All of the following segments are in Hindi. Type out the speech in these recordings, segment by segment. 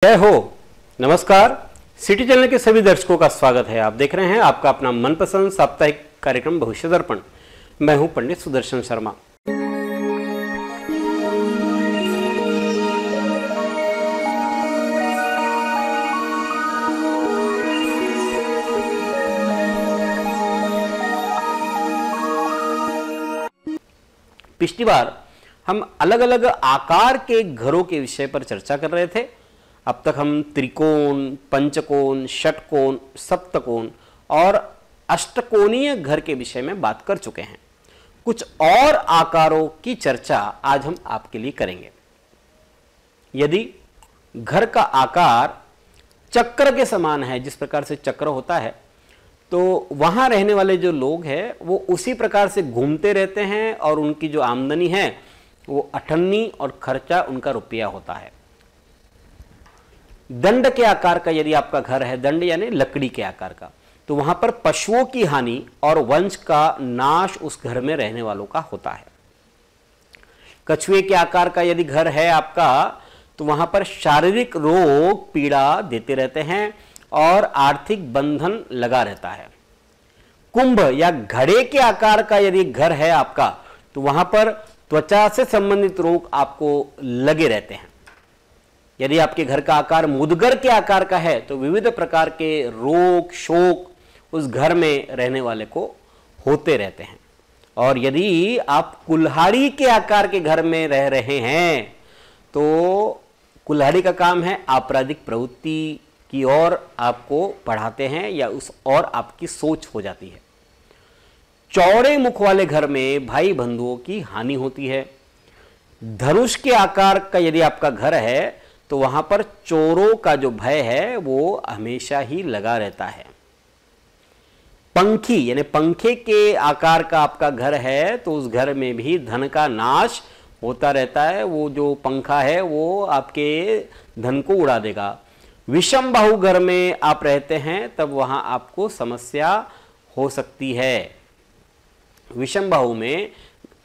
जय हो। नमस्कार। सिटी चैनल के सभी दर्शकों का स्वागत है। आप देख रहे हैं आपका अपना मनपसंद साप्ताहिक कार्यक्रम भविष्य दर्पण। मैं हूं पंडित सुदर्शन शर्मा। पिछली बार हम अलग अलग आकार के घरों के विषय पर चर्चा कर रहे थे। अब तक हम त्रिकोण, पंचकोण, षटकोण, सप्तकोण और अष्टकोणीय घर के विषय में बात कर चुके हैं। कुछ और आकारों की चर्चा आज हम आपके लिए करेंगे। यदि घर का आकार चक्र के समान है, जिस प्रकार से चक्र होता है, तो वहां रहने वाले जो लोग हैं वो उसी प्रकार से घूमते रहते हैं और उनकी जो आमदनी है वो अठन्नी और खर्चा उनका रुपया होता है। दंड के आकार का यदि आपका घर है, दंड यानी लकड़ी के आकार का, तो वहां पर पशुओं की हानि और वंश का नाश उस घर में रहने वालों का होता है। कछुए के आकार का यदि घर है आपका, तो वहां पर शारीरिक रोग पीड़ा देते रहते हैं और आर्थिक बंधन लगा रहता है। कुंभ या घड़े के आकार का यदि घर है आपका, तो वहां पर त्वचा से संबंधित रोग आपको लगे रहते हैं। यदि आपके घर का आकार मुदगर के आकार का है, तो विविध प्रकार के रोग शोक उस घर में रहने वाले को होते रहते हैं। और यदि आप कुल्हाड़ी के आकार के घर में रह रहे हैं, तो कुल्हाड़ी का काम है आपराधिक प्रवृत्ति की ओर आपको बढ़ाते हैं या उस और आपकी सोच हो जाती है। चौड़े मुख वाले घर में भाई बंधुओं की हानि होती है। धनुष के आकार का यदि आपका घर है, तो वहां पर चोरों का जो भय है वो हमेशा ही लगा रहता है। पंखी यानी पंखे के आकार का आपका घर है, तो उस घर में भी धन का नाश होता रहता है। वो जो पंखा है वो आपके धन को उड़ा देगा। विषम बाहु घर में आप रहते हैं, तब वहां आपको समस्या हो सकती है। विषम बाहु में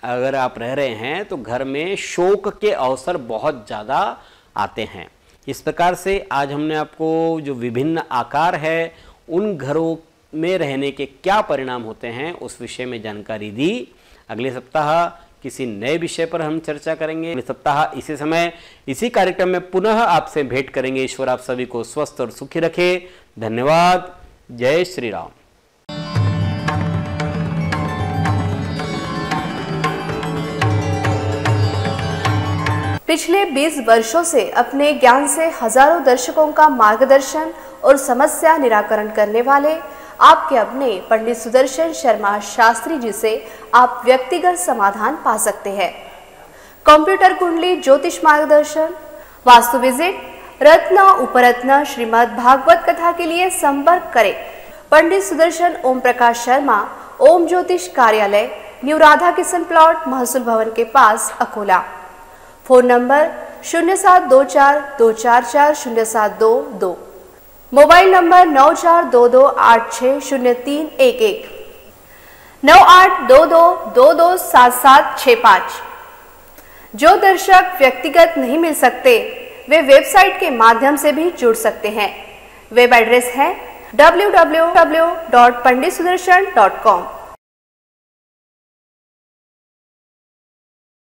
अगर आप रह रहे हैं, तो घर में शोक के अवसर बहुत ज्यादा आते हैं। इस प्रकार से आज हमने आपको जो विभिन्न आकार है, उन घरों में रहने के क्या परिणाम होते हैं, उस विषय में जानकारी दी। अगले सप्ताह किसी नए विषय पर हम चर्चा करेंगे। अगले सप्ताह इसी समय इसी कार्यक्रम में पुनः आपसे भेंट करेंगे। ईश्वर आप सभी को स्वस्थ और सुखी रखे। धन्यवाद। जय श्री राम। पिछले 20 वर्षों से अपने ज्ञान से हजारों दर्शकों का मार्गदर्शन और समस्या निराकरण करने वाले आपके अपने पंडित सुदर्शन शर्मा शास्त्री जी से आप व्यक्तिगत समाधान पा सकते हैं। कंप्यूटर कुंडली ज्योतिष मार्गदर्शन, वास्तु विजिट, रत्न उपरत्न श्रीमद् भागवत कथा के लिए संपर्क करें पंडित सुदर्शन ओम प्रकाश शर्मा, ओम ज्योतिष कार्यालय, न्यू राधा किशन प्लॉट, महसूल भवन के पास, Akola. Phone number 0724244072, mobile number 9422860311, 9822227765। जो दर्शक व्यक्तिगत नहीं मिल सकते, वे वेबसाइट के माध्यम से भी जुड़ सकते हैं। वेब एड्रेस है www.panditsudarshan.com।